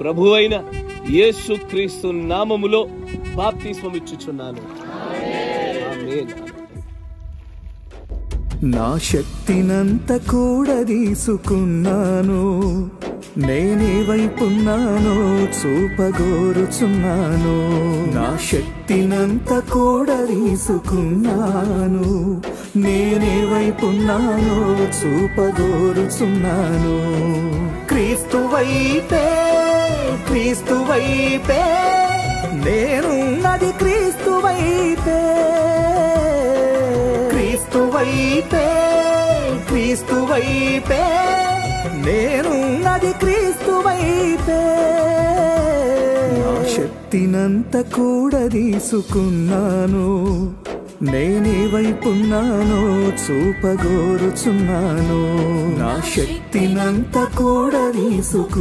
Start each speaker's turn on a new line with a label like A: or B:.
A: ప్రభువైన యేసుక్రీస్తు నామములో బాప్తిస్మం ఇచ్చుచున్నాను. ఆమేన్.
B: నా శక్తినంత కూడదీసుకున్నాను, నేనే వైపున్నానో చూపగోరుచున్నాను. నా శక్తినంత కూడదీసుకున్నాను, నేనే వైపున్నానో చూపగోరుచున్నాను. క్రీస్తు వైపే, క్రీస్తు వైపే, నేనున్నది క్రీస్తు వైపే. క్రీస్తు వైపే, క్రీస్తు వైపే, నేనున్నది క్రీస్తు వైపే. నా శక్తినంత కూడదీసుకున్నాను, నేనే వైపున్నానో చూపగోరుచున్నాను. నా శక్తినంత కూడదీసుకున్నాను,